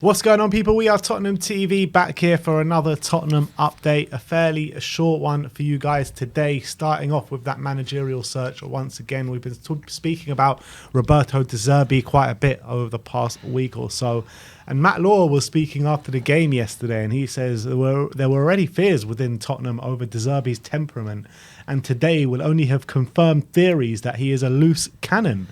What's going on, people? We are Tottenham TV back here for another Tottenham update, a fairly short one for you guys today, starting off with that managerial search. Once again, we've been speaking about Roberto De Zerbi quite a bit over the past week or so, and Matt Law was speaking after the game yesterday, and he says there were already fears within Tottenham over De Zerbi's temperament, and today will only have confirmed theories that he is a loose cannon.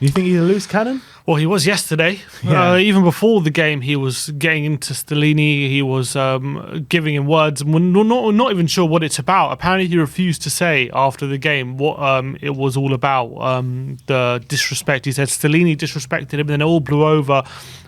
You think he's a loose cannon? Well, he was yesterday. Yeah. Even before the game, he was getting into Stellini. He was giving him words. We're not even sure what it's about. Apparently, he refused to say after the game what it was all about. The disrespect. He said Stellini disrespected him, and then it all blew over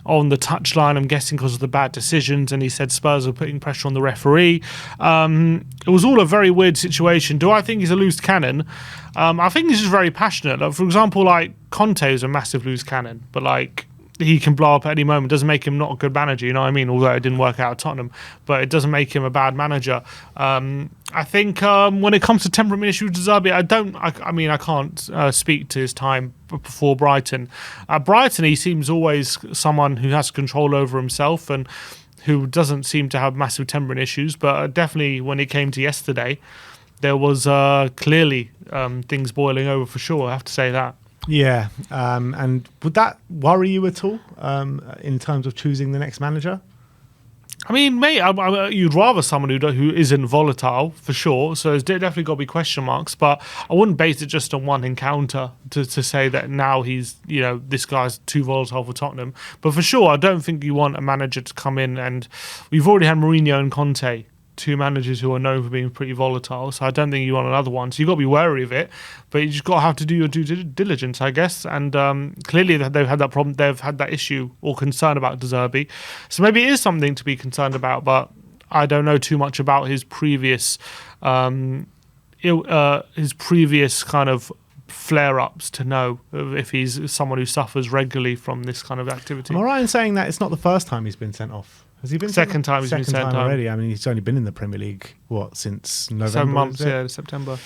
on the touchline, I'm guessing because of the bad decisions, and he said Spurs were putting pressure on the referee. It was all a very weird situation. Do I think he's a loose cannon? I think he's just very passionate. Like, for example, like Conte is a massive loose cannon, but like he can blow up at any moment. Doesn't make him not a good manager, you know what I mean? Although it didn't work out at Tottenham, but it doesn't make him a bad manager. I think when it comes to temperament issues, De Zerbi, I can't speak to his time before Brighton. At Brighton, he seems always someone who has control over himself and who doesn't seem to have massive temperament issues. But definitely when it came to yesterday, there was clearly things boiling over for sure. I have to say that. Yeah, and would that worry you at all in terms of choosing the next manager? I mean, mate, you'd rather someone who isn't volatile, for sure. So there's definitely got to be question marks, but I wouldn't base it just on one encounter to say that now he's, this guy's too volatile for Tottenham. But for sure, I don't think you want a manager to come in, and we've already had Mourinho and Conte, two managers who are known for being pretty volatile, so I don't think you want another one. So you've got to be wary of it, but you just got to have to do your due diligence, I guess. And clearly they've had that problem, they've had that issue or concern about De Zerbi. So maybe it is something to be concerned about, but I don't know too much about his previous kind of flare-ups to know if he's someone who suffers regularly from this kind of activity. Am I right in saying that it's not the first time he's been sent off? Has he been second time he's been sent off already? I mean, he's only been in the Premier League since November. 7 months, September.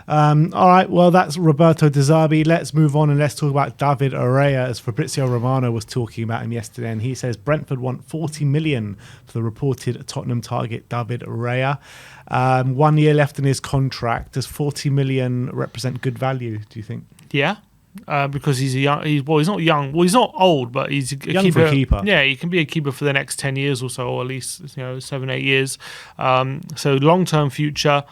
All right, well, that's Roberto De Zerbi. Let's move on and let's talk about David Raya, as Fabrizio Romano was talking about him yesterday, and he says Brentford want 40 million for the reported Tottenham target David Raya. 1 year left in his contract. Does 40 million represent good value, do you think? Yeah. Because he's not young. Well, he's not old, but he's young for a keeper. Yeah, he can be a keeper for the next 10 years or so, or at least 7-8 years. So long-term future.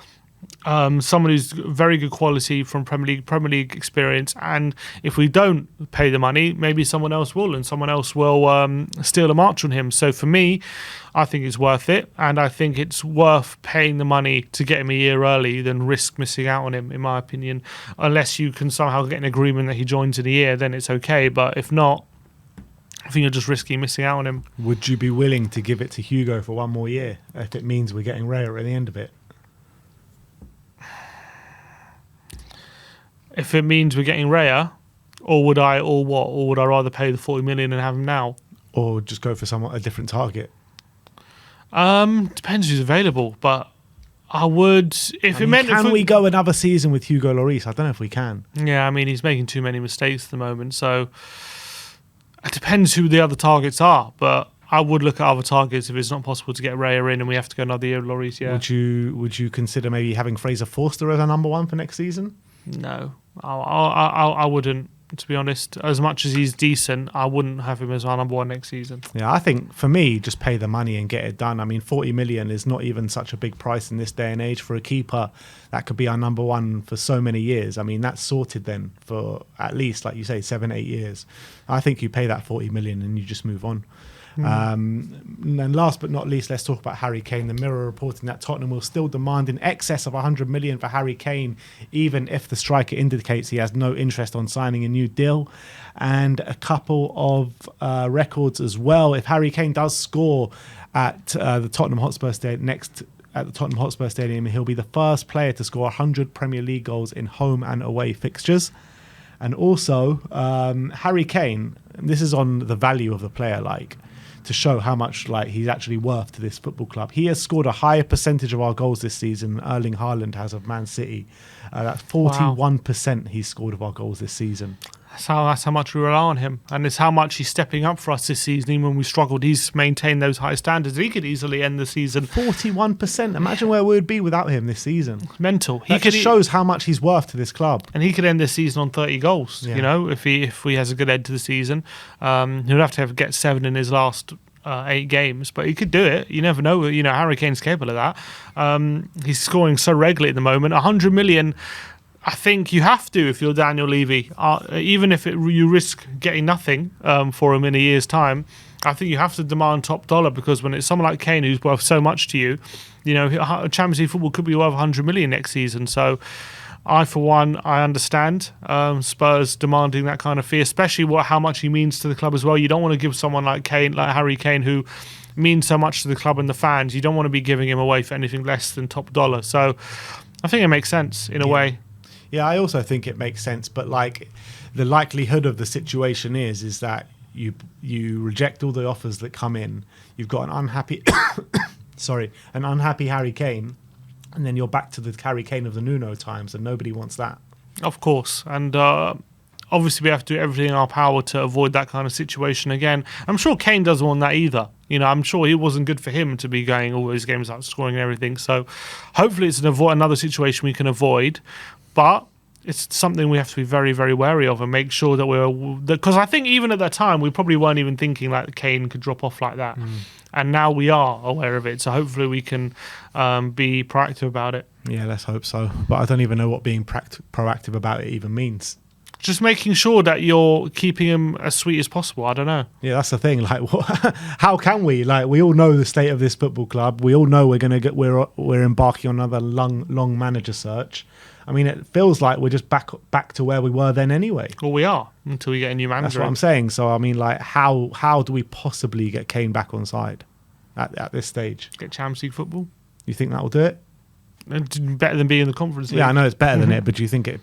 Someone who's very good quality from Premier League experience, and if we don't pay the money, maybe someone else will, and someone else will steal a march on him. So for me, I think it's worth it, and I think it's worth paying the money to get him a year early than risk missing out on him, in my opinion. Unless you can somehow get an agreement that he joins in a year, then it's okay. But if not, I think you're just risking missing out on him. Would you be willing to give it to Hugo for 1 more year if it means we're getting Raya at the end of it? If it means we're getting Raya, or would I rather pay the 40 million and have him now? Or just go for a different target? Depends who's available, but I would. Can we go another season with Hugo Lloris? I don't know if we can. Yeah, I mean, he's making too many mistakes at the moment, so it depends who the other targets are, but I would look at other targets if it's not possible to get Raya in and we have to go another year with Lloris, yeah. Would you consider maybe having Fraser Forster as our number one for next season? No, I wouldn't, to be honest. As much as he's decent, I wouldn't have him as our number one next season. Yeah, I think for me, just pay the money and get it done. I mean, 40 million is not even such a big price in this day and age for a keeper that could be our number one for so many years. I mean, that's sorted then for at least, like you say, 7-8 years. I think you pay that 40 million and you just move on. And last but not least, let's talk about Harry Kane. The Mirror reporting that Tottenham will still demand in excess of 100 million for Harry Kane, even if the striker indicates he has no interest on signing a new deal. And a couple of records as well. If Harry Kane does score at the Tottenham Hotspur Stadium at the Tottenham Hotspur Stadium, he'll be the first player to score 100 Premier League goals in home and away fixtures. And also, Harry Kane, this is on the value of the player, to show how much he's actually worth to this football club. He has scored a higher percentage of our goals this season than Erling Haaland has of Man City. That's 41% he's scored of our goals this season. That's how much we rely on him, and it's how much he's stepping up for us this season. Even when we struggled, he's maintained those high standards. He could easily end the season 41%. Imagine where we would be without him this season. Mental. That just shows how much he's worth to this club. And he could end this season on 30 goals. Yeah. You know, if he has a good end to the season, he'll have to get 7 in his last 8 games, but he could do it. You never know. You know, Harry Kane's capable of that. He's scoring so regularly at the moment. 100 million. I think you have to if you're Daniel Levy, even if you risk getting nothing for him in a year's time. I think you have to demand top dollar, because when it's someone like Kane who's worth so much to you, you know, Champions League football could be worth 100 million next season. So I, for one, I understand Spurs demanding that kind of fee, especially how much he means to the club as well. You don't want to give someone like Kane, like Harry Kane, who means so much to the club and the fans. You don't want to be giving him away for anything less than top dollar. So I think it makes sense in a way. Yeah, I also think it makes sense, but like the likelihood of the situation is that you reject all the offers that come in. You've got an unhappy, an unhappy Harry Kane, and then you're back to the Harry Kane of the Nuno times, and nobody wants that. Of course, and obviously we have to do everything in our power to avoid that kind of situation again. I'm sure Kane doesn't want that either. You know, I'm sure it wasn't good for him to be going all those games out scoring and everything. So hopefully it's another situation we can avoid. But it's something we have to be very, very wary of and make sure that because I think even at that time we probably weren't even thinking like Kane could drop off like that. And now we are aware of it. So hopefully we can be proactive about it. Yeah, let's hope so. But I don't even know what being proactive about it even means. Just making sure that you're keeping him as sweet as possible. I don't know. Yeah, that's the thing. Like, how can we? Like, we all know the state of this football club. We all know we're embarking on another long manager search. I mean, it feels like we're just back to where we were then anyway. Well, we are until we get a new manager. That's what I'm saying. So, I mean, like, how do we possibly get Kane back on side at this stage? Get Champions League football. You think that will do it? Better than being in the Conference League. Yeah, I know it's better than it, but do you think it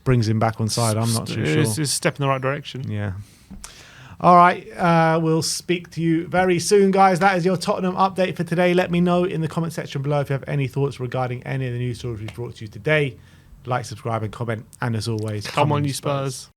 brings him back on side? I'm not too sure. It's a step in the right direction. Yeah. All right, we'll speak to you very soon, guys. That is your Tottenham update for today. Let me know in the comment section below if you have any thoughts regarding any of the news stories we've brought to you today. Like, subscribe, and comment. And as always, come on, you Spurs.